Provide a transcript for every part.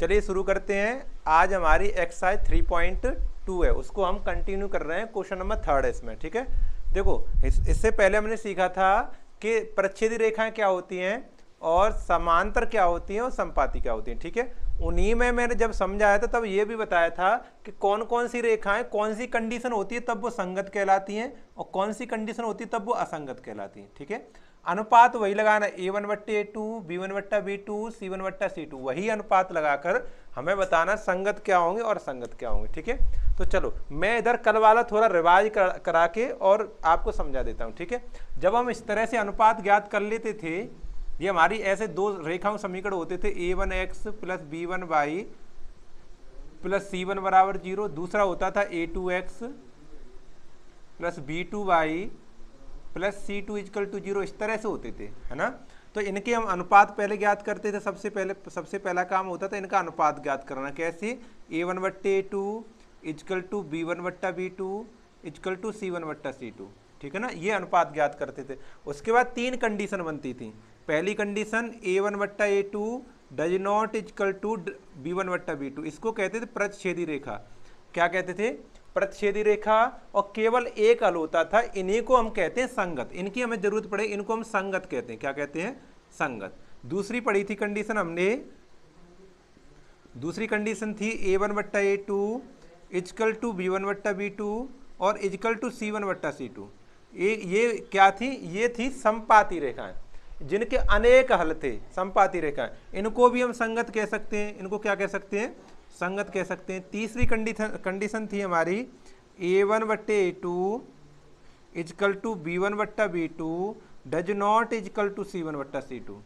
चलिए शुरू करते हैं। आज हमारी एक्सरसाइज 3.2 है, उसको हम कंटिन्यू कर रहे हैं। क्वेश्चन नंबर 3 है इसमें, ठीक है। देखो इससे पहले हमने सीखा था कि प्रच्छेदी रेखाएं क्या होती हैं और समांतर क्या होती हैं और संपाती क्या होती हैं, ठीक है। उन्हीं में मैंने जब समझाया था तब ये भी बताया था कि कौन कौन सी रेखाएं कौन सी कंडीशन होती है तब वो संगत कहलाती हैं और कौन सी कंडीशन होती है तब वो असंगत कहलाती हैं, ठीक है। अनुपात वही लगाना, A1/A2, B1/B2, C1/C2, वही अनुपात लगाकर हमें बताना संगत क्या होंगे और असंगत क्या होंगे, ठीक है। तो चलो मैं इधर कल वाला थोड़ा रिवाइज करा के और आपको समझा देता हूँ, ठीक है। जब हम इस तरह से अनुपात ज्ञात कर लेते थे, ये हमारी ऐसे दो रेखाओं समीकरण होते थे, A1x + B1y + C1 = 0। दूसरा होता था A2x + B2y + C2 = 0। इस तरह से होते थे, है ना। तो इनके हम अनुपात पहले ज्ञात करते थे। सबसे पहला काम होता था इनका अनुपात ज्ञात करना। कैसे? A1/A2 = B1/B2 = C1/C2, ठीक है ना। ये अनुपात ज्ञात करते थे। उसके बाद तीन कंडीशन बनती थी। पहली condition A1/A2 does not = B1/B2, इसको कहते थे प्रतिच्छेदी रेखा। क्या कहते थे? प्रतिच्छेदी रेखा। और केवल एक हल होता था, इन्हीं को हम कहते हैं संगत। इनकी हमें जरूरत पड़े, इनको हम संगत कहते हैं। क्या कहते हैं? संगत। दूसरी पढ़ी थी कंडीशन हमने, दूसरी कंडीशन थी A1/A2 = B1/B2 और = C1/C2। ये क्या थी? ये थी संपाती रेखाएं, जिनके अनेक हल थे। संपाती रेखाएं, इनको भी हम संगत कह सकते हैं। इनको क्या कह सकते हैं? संगत कह सकते हैं। तीसरी कंडीशन थी हमारी A1/A2 = B1/B2 does not = C1/C2,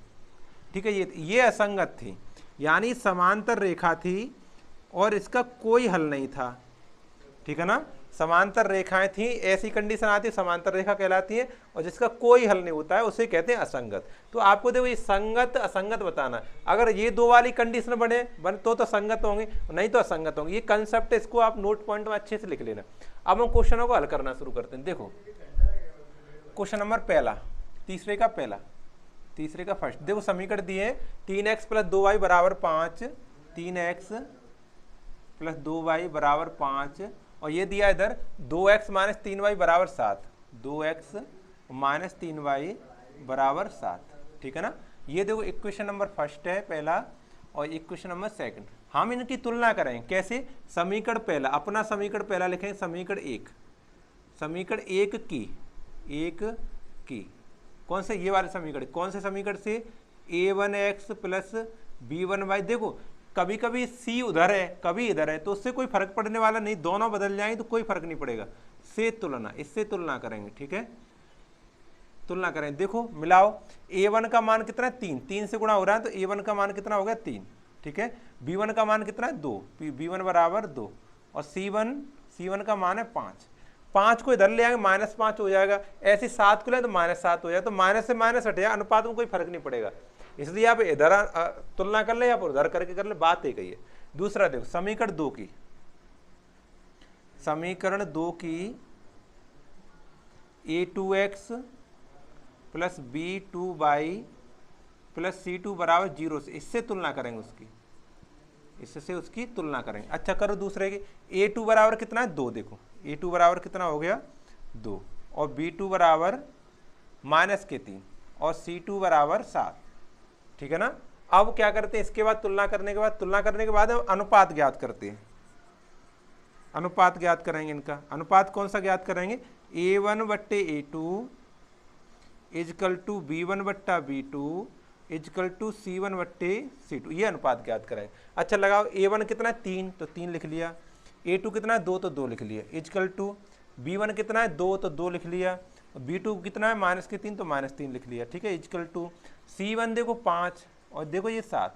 ठीक है। ये असंगत थी, यानी समांतर रेखा थी और इसका कोई हल नहीं था, ठीक है ना। समांतर रेखाएं थी, ऐसी कंडीशन आती है समांतर रेखा कहलाती है, और जिसका कोई हल नहीं होता है उसे कहते हैं असंगत। तो आपको देखो ये संगत असंगत बताना। अगर ये दो वाली कंडीशन बने तो संगत होंगे, नहीं तो असंगत होंगे। ये कंसेप्ट, इसको आप नोट पॉइंट में अच्छे से लिख लेना। अब हम क्वेश्चनों को हल करना शुरू करते हैं। देखो क्वेश्चन नंबर पहला, तीसरे का फर्स्ट। देखो समीकरण दिए 3x + 2y = 5, 3x + 2y = 5, और ये दिया इधर 2x - 3y = 7, 2x - 3y = 7, ठीक है ना। ये देखो इक्वेशन नंबर फर्स्ट है पहला, और इक्वेशन नंबर सेकंड। हम इनकी तुलना करें कैसे? समीकरण पहला, अपना समीकरण पहला लिखें, समीकरण एक की कौन से? ये वाले समीकरण। कौन से समीकरण से? A1x + B1y। देखो कभी कभी C उधर है कभी इधर है, तो उससे कोई फर्क पड़ने वाला नहीं, दोनों बदल जाएंगे तो कोई फर्क नहीं पड़ेगा। से तुलना, इससे तुलना करेंगे, ठीक है। तुलना करें, देखो मिलाओ। A1 का मान कितना है? 3, 3 से गुणा हो रहा है तो A1 का मान कितना हो गया? 3, ठीक है। B1 का मान कितना है? 2, B1 = 2, और C1 का मान है 5। 5 को इधर ले आएंगे, -5 हो जाएगा। ऐसे 7 को ले तो -7 हो जाएगा, तो माइनस से माइनस हट जाएगा, अनुपात में कोई फर्क नहीं पड़ेगा। इसलिए आप इधर तुलना कर ले या उधर करके कर ले, बात एक ही है। दूसरा देखो समीकरण 2 की, A2x + B2y + C2 = 0 से, इससे तुलना करेंगे उसकी, इससे उसकी तुलना करेंगे। अच्छा करो दूसरे की। A2 बराबर कितना है? 2। देखो A2 बराबर कितना हो गया? 2, और B2 बराबर -3 और C2 बराबर 7, ठीक है ना। अब क्या करते हैं? इसके बाद तुलना करने के बाद हम अनुपात ज्ञात करते हैं। अनुपात ज्ञात करेंगे इनका। अनुपात कौन सा ज्ञात करेंगे? A1/A2 = B1/B2 = C1/C2, ये अनुपात ज्ञात करेंगे। अच्छा लगाओ, A1 कितना है? 3, तो 3 लिख लिया। A2 कितना है? 2, तो 2 लिख लिया। = B1 कितना है? 2, तो 2 लिख लिया। B2 कितना है? -3, तो -3 लिख लिया, ठीक है। = C1 देखो 5, और देखो ये 7।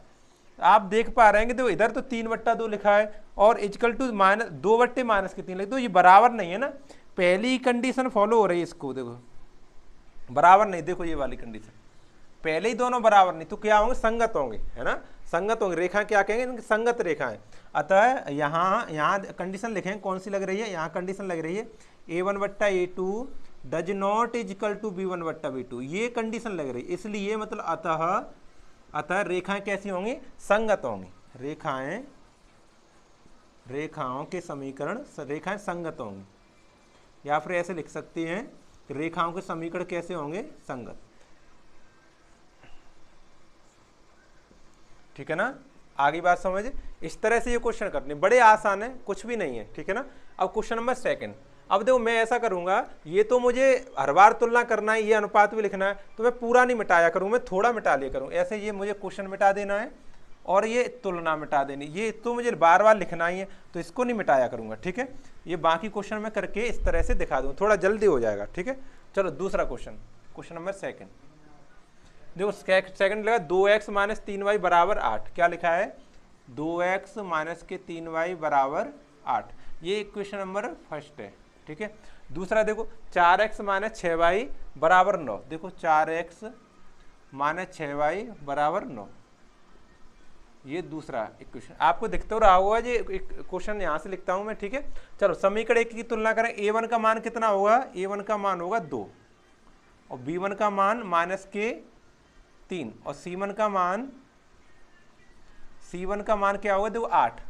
आप देख पा रहे हैं कि देखो इधर तो 3/2 लिखा है और = -2/-3 लिखा, तो ये बराबर नहीं है ना। पहली कंडीशन फॉलो हो रही है, इसको देखो बराबर नहीं। देखो ये वाली कंडीशन, पहले ही दोनों बराबर नहीं, तो क्या होंगे? संगत होंगे, है ना। संगत होंगे। रेखा क्या कहेंगे? इनकी संगत रेखाएं। अतः यहाँ कंडीशन लिखें, कौन सी लग रही है? यहाँ कंडीशन लग रही है A1/A2 डज नॉट = B1/B2, ये कंडीशन लग रही है। इसलिए मतलब अतः रेखाएं कैसी होंगी? संगत होंगी, रेखाओं के समीकरण रेखाएं संगत होंगी, या फिर ऐसे लिख सकते हैं रेखाओं के समीकरण कैसे होंगे, संगत। ठीक है ना, आगे बात समझ। इस तरह से ये क्वेश्चन करने बड़े आसान है, कुछ भी नहीं है। ठीक है ना। अब क्वेश्चन नंबर 2। अब देखो मैं ऐसा करूंगा, ये तो मुझे हर बार तुलना करना है, ये अनुपात भी लिखना है, तो मैं पूरा नहीं मिटाया करूँ, मैं थोड़ा मिटा लिया करूँ। ऐसे ये मुझे क्वेश्चन मिटा देना है और ये तुलना मिटा देनी, ये तो मुझे बार बार लिखना ही है, तो इसको नहीं मिटाया करूंगा। ठीक है, ये बाकी क्वेश्चन मैं करके इस तरह से दिखा दूँ, थोड़ा जल्दी हो जाएगा। ठीक है, चलो दूसरा क्वेश्चन, क्वेश्चन नंबर 2। देखो सेकंड लगा 2x माइनस 3y बराबर 8। क्या लिखा है, 2x माइनस के 3y बराबर 8। ये इक्वेशन नंबर 1 है। ठीक है, दूसरा देखो 4x माइनस 6y बराबर 9। देखो 4x माइनस 6y बराबर 9, ये दूसरा इक्वेशन आपको दिखता रहा होगा। ये क्वेश्चन यहाँ से लिखता हूँ मैं। ठीक है, चलो समीकरण एक की तुलना करें। a1 का मान कितना होगा, a1 का मान होगा 2 और b1 का मान माइनस के 3 और c1 का मान क्या होगा, देखो 8।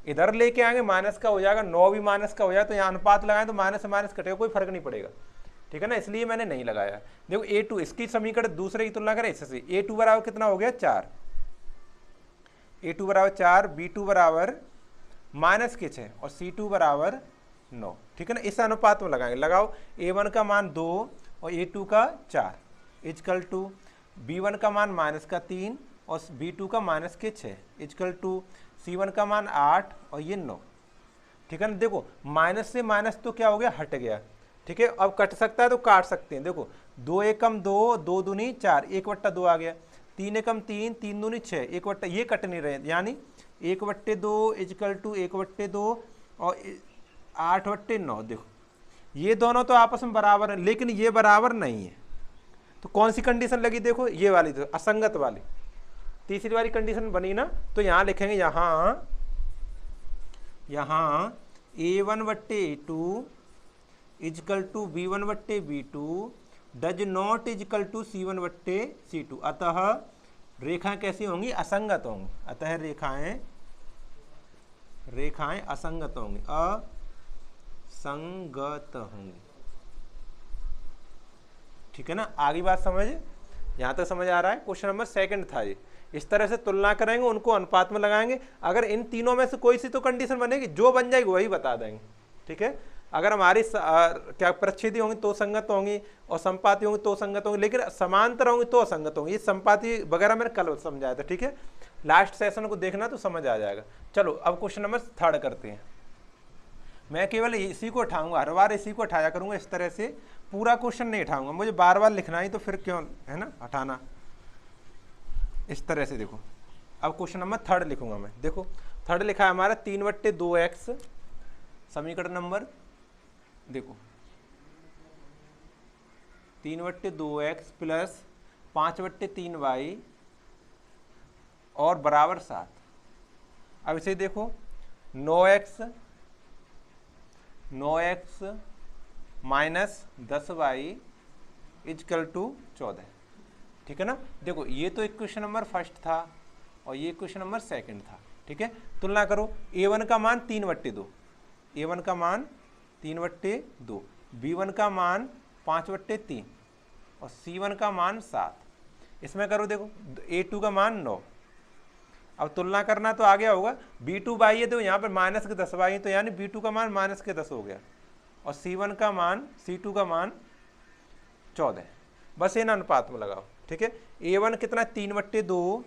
इधर लेके आएंगे माइनस का हो जाएगा, 9 भी माइनस का हो जाएगा, तो यहाँ अनुपात लगाएं तो माइनस से माइनस कटेगा, कोई फर्क नहीं पड़ेगा। ठीक है ना, इसलिए मैंने नहीं लगाया। देखो a2, इसकी समीकरण दूसरे की तुलना करें इससे। a2 बराबर कितना हो गया, 4। a2 बराबर 4, b2 बराबर माइनस के 6 और c2 बराबर 9। ठीक है ना, इस अनुपात में लगाएंगे। लगाओ a1 का मान 2 और a2 का 4 इजकल टू b1 का मान माइनस का 3 और b2 का माइनस के 6 इजकल टू c1 का मान 8 और ये 9। ठीक है ना, देखो माइनस से माइनस तो क्या हो गया, हट गया। ठीक है, अब कट सकता है तो काट सकते हैं। देखो 2 एकम 2, 2 दूनी 4, 1/2 आ गया। 3 एकम 3, 3 दूनी 6, 1/, ये कट नहीं रहे, यानी 1/2 इजकल टू 1/2 और 8/9। देखो ये दोनों तो आपस में बराबर है, लेकिन ये बराबर नहीं है। तो कौन सी कंडीशन लगी, देखो ये वाली, तो असंगत वाली तीसरी वाली कंडीशन बनी ना। तो यहाँ लिखेंगे, यहाँ a1/a2 is equal to b1/b2 does not is equal to c1/c2। अतः रेखाएं कैसी होंगी, असंगत होंगी। अतः रेखाएं असंगत होंगी, असंगत होंगी। ठीक है ना, आगे बात समझ, यहाँ तक समझ आ रहा है। क्वेश्चन नंबर 2 था ये। इस तरह से तुलना करेंगे, उनको अनुपात में लगाएंगे। अगर इन तीनों में से कोई सी तो कंडीशन बनेगी, जो बन जाएगी वही बता देंगे। ठीक है, अगर हमारी क्या प्रच्छेदी होंगी तो संगत होंगी और संपाती होंगी तो संगत होंगी, लेकिन समांतर होंगी तो असंगत होंगी। ये संपाती वगैरह मैंने कल समझाया था। ठीक है, लास्ट सेशन को देखना तो समझ आ जाएगा। चलो अब क्वेश्चन नंबर 3 करते हैं। मैं केवल इसी को उठाऊंगा, हर बार इसी को उठाया करूंगा। इस तरह से पूरा क्वेश्चन नहीं उठाऊंगा, मुझे बार बार लिखना ही तो फिर क्यों है ना हटाना। इस तरह से देखो, अब क्वेश्चन नंबर 3 लिखूंगा मैं। देखो 3 लिखा है हमारा 3/2x, समीकरण नंबर देखो 3/2x प्लस 5/3y और बराबर 7। अब इसे देखो 9x minus 10y is equal to 14। ठीक है ना, देखो ये तो इक्वेशन नंबर 1 था और ये इक्वेशन नंबर 2 था। ठीक है, तुलना करो। a1 का मान 3/2, a1 का मान 3/2, b1 का मान 5/3 और c1 का मान 7। इसमें करो, देखो a2 का मान 9। अब तुलना करना तो आ गया होगा, b2y है तो यहाँ पर माइनस के 10y है, तो यानी b2 का मान माइनस के 10 हो गया और c2 का मान 14। बस इन अनुपात में लगाओ। ठीक है, a1 कितना 3/2,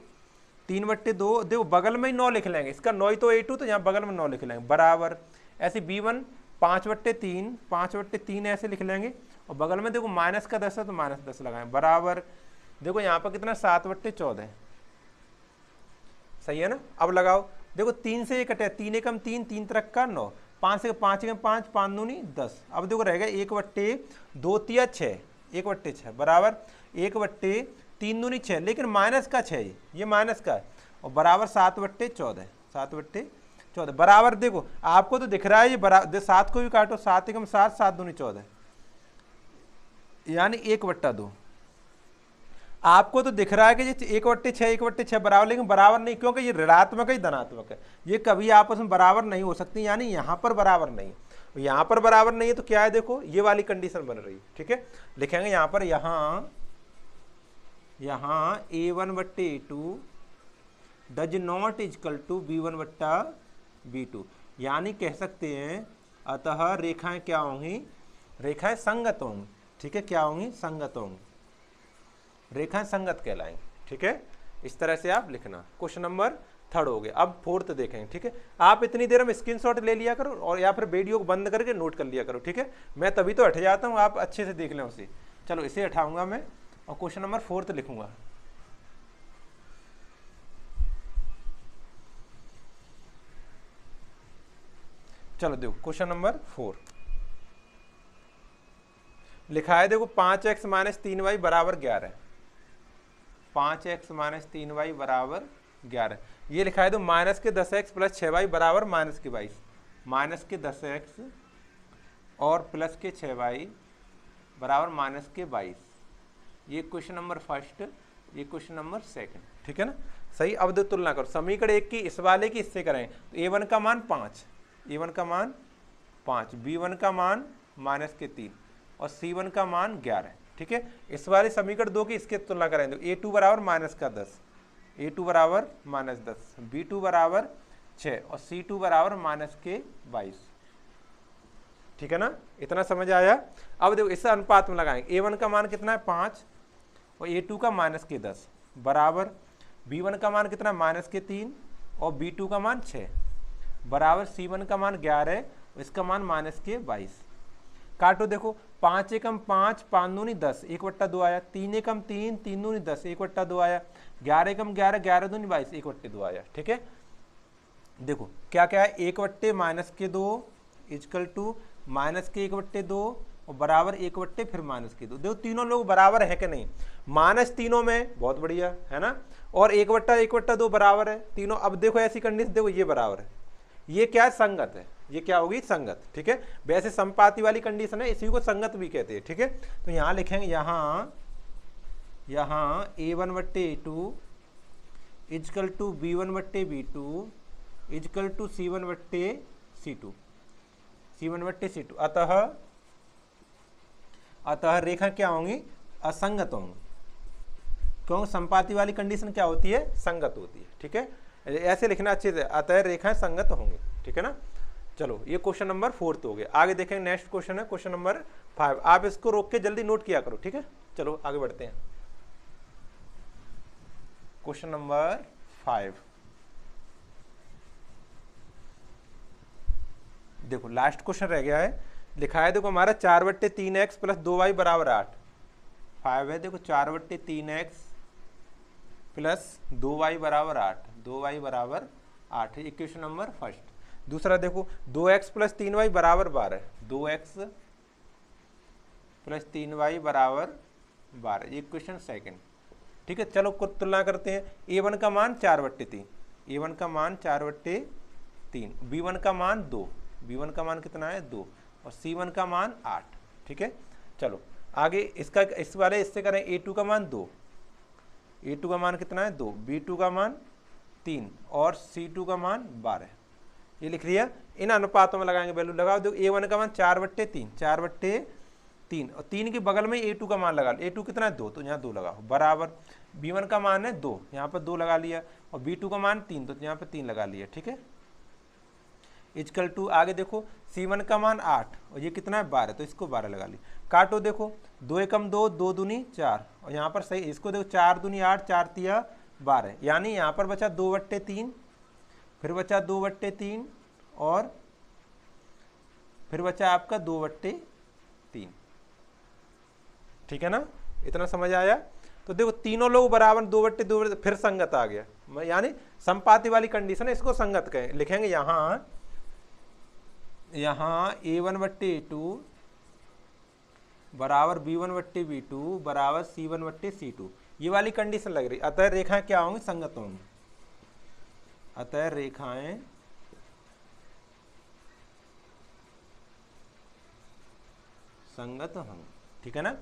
देखो बगल में ही 9 लिख लेंगे, इसका 9 तो a2, तो यहाँ बगल में 9 लिख लेंगे बराबर। ऐसे b1 5/3 ऐसे लिख लेंगे और बगल में देखो माइनस का 10 है तो माइनस 10 लगाएं बराबर। देखो यहाँ पर कितना 7/14, सही है ना। अब लगाओ, देखो 3 से ये कटे, 3 एकम 3, 3 त्रिक का 9, 5 से 5 एकम 5, 5 दूनी 10। अब देखो रहेगा 1/2 तिया 6, 1/6 बराबर 1/3 दूनी 6, लेकिन माइनस का 6 ये माइनस का है और बराबर 7/14, 7/14 बराबर। देखो आपको तो दिख रहा है ये बराबर, 7 को भी काटो, 7 एकम 7, 7 दूनी 14 यानी 1/2। आपको तो दिख रहा है कि ये 1/6 बराबर, लेकिन बराबर नहीं, क्योंकि ये ऋणात्मक है, धनात्मक है, ये कभी आपस में बराबर नहीं हो सकती, यानी यहाँ पर बराबर नहीं, यहाँ पर बराबर नहीं है तो क्या है, देखो ये वाली कंडीशन बन रही है। ठीक है, लिखेंगे यहाँ पर, यहाँ A1/A2 does not is equal to B1/B2, यानी कह सकते हैं अतः रेखाएं क्या होंगी, रेखाएं संगत होंगी। ठीक है, क्या होंगी, संगत होंगी, रेखाएं संगत कहलाएंगी। ठीक है, इस तरह से आप लिखना। क्वेश्चन नंबर 3 हो गया। अब 4th देखेंगे। ठीक है, आप इतनी देर में स्क्रीनशॉट ले लिया करो और या फिर वीडियो को बंद करके नोट कर लिया करो। ठीक है, मैं तभी तो हट जाता हूँ, आप अच्छे से देख लें उसे। चलो इसे हटाऊंगा मैं और क्वेश्चन नंबर 4th लिखूंगा। चलो देखो क्वेश्चन नंबर 4 लिखा है, देखो 5x - 3y बराबर 11, 5x - 3y बराबर 11, ये लिखा है। तो -10x + 6y बराबर -22, -10x और +6y बराबर -22, ये क्वेश्चन नंबर 1, ये क्वेश्चन नंबर 2। ठीक है ना, सही। अब दो तुलना करो, समीकरण 1 की इस वाले की इससे करें तो A1 का मान 5, A1 का मान 5, B1 का मान -3 और C1 का मान 11। ठीक है, इस वाले समीकरण 2 की इसके तुलना करें तो A2 बराबर -10, A2 बराबर -10, B2 बराबर 6 और C2 बराबर -22। ठीक है ना, इतना समझ आया। अब देखो इस अनुपात में लगाएंगे, A1 का मान कितना है 5 और A2 का -10 बराबर B1 का मान कितना -3 और B2 का मान 6 बराबर C1 का मान 11 और इसका मान -22। काटो, देखो 5 एकम 5, 5 दूनी 10, 1/2 आया, 3 एकम 3, 3 दूनी 10, 1/2 आया, 11 एकम 11, 11 दूनी 22, 1/2 आया। ठीक है, देखो क्या क्या है, 1/-2 इजकल टू -1/2 और बराबर 1/ फिर -2। देखो तीनों लोग बराबर है कि नहीं, माइनस तीनों में, बहुत बढ़िया है ना, और 1/1/2 बराबर है तीनों। अब देखो ऐसी कंडीशन, देखो ये बराबर है, ये क्या है, संगत है, ये क्या होगी, संगत। ठीक है, वैसे संपाती वाली कंडीशन है, इसी को संगत भी कहते हैं। ठीक है, तो यहाँ लिखेंगे, यहाँ A1/A2 is equal to B1/B2 is equal to C1/C2, C1/C2। अतः रेखा क्या होंगी, असंगत होंगी, क्योंकि संपाती वाली कंडीशन क्या होती है, संगत होती है। ठीक है, ऐसे लिखना अच्छे से, अतः रेखाएं संगत होंगी। ठीक है ना, चलो ये क्वेश्चन नंबर 4 हो गया। आगे देखेंगे, नेक्स्ट क्वेश्चन है क्वेश्चन नंबर 5। आप इसको रोक के जल्दी नोट किया करो। ठीक है, चलो आगे बढ़ते हैं। क्वेश्चन नंबर 5, देखो लास्ट क्वेश्चन रह गया है। लिखा है, देखो हमारा 4/3x + 2y बराबर 8, 5 है। देखो 4/3x + 2y बराबर 8, 2y बराबर 8 है, इक्वेशन नंबर 1। दूसरा देखो 2x + 3y बराबर 12, 2x + 3y बराबर 12, ये इक्वेशन 2। ठीक है, चलो कुछ तुलना करते हैं। A1 का मान 4/3, A1 का मान 4/3, B1 का मान 2, B1 का मान कितना है 2 और C1 का मान 8। ठीक है, चलो आगे इसका इस वाले इससे करें, A2 का मान 2, A2 का मान कितना है 2, B2 का मान 3 और C2 का मान 12, ये लिख लिया। इन अनुपातों में लगाएंगे, वैल्यू लगाओ। देखो A1 का मान 4/3, 4/3 और 3 के बगल में A2 का मान लगा, A2 कितना है 2, तो यहाँ 2 लगाओ बराबर। B1 का मान है 2, यहाँ पर 2 लगा लिया और B2 का मान 3, तो यहाँ पर 3 लगा लिया। ठीक है, इजकल टू आगे देखो C1 का मान 8 और ये कितना है 12, तो इसको 12 लगा लिया। काटो, देखो 2 एकम 2, 2 दूनी 4 और यहाँ पर सही, इसको देखो 4 दूनी 8, 4 तिया 12, यानी यहाँ पर बचा 2/3, फिर बचा 2/3 और फिर बचा आपका 2/3। ठीक है ना, इतना समझ आया। तो देखो तीनों लोग बराबर, 2/2 फिर संगत आ गया, यानी संपाती वाली कंडीशन है, इसको संगत कहें। लिखेंगे यहाँ A1/A2 बराबर B1/B2 बराबर C1/C2, ये वाली कंडीशन लग रही। अतः रेखाएं क्या होंगी, संगत होंगी, अतः रेखाएं संगत होंगी। ठीक है ना,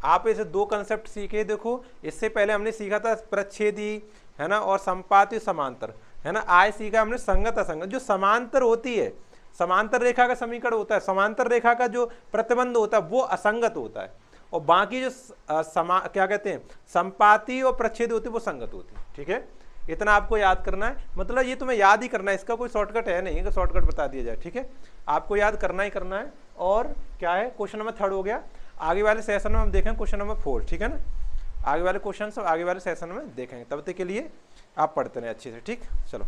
आप इसे दो कंसेप्ट सीखे। देखो इससे पहले हमने सीखा था प्रच्छेदी, है ना, और संपाती समांतर, है ना। आज सीखा हमने संगत असंगत। जो समांतर होती है, समांतर रेखा का समीकरण होता है, समांतर रेखा का जो प्रतिबंध होता है वो असंगत होता है, और बाकी जो क्या कहते हैं संपाती और प्रच्छेद होती है वो संगत होती है। ठीक है, इतना आपको याद करना है, मतलब ये तुम्हें याद ही करना है, इसका कोई शॉर्टकट है नहीं कि शॉर्टकट बता दिया जाए। ठीक है, आपको याद करना ही करना है। और क्या है, क्वेश्चन नंबर 3 हो गया। आगे वाले सेशन में हम देखेंगे क्वेश्चन नंबर 4। ठीक है ना, आगे वाले क्वेश्चन सब आगे वाले सेशन में देखेंगे। तब तक के लिए आप पढ़ते रहें अच्छे से। ठीक, चलो।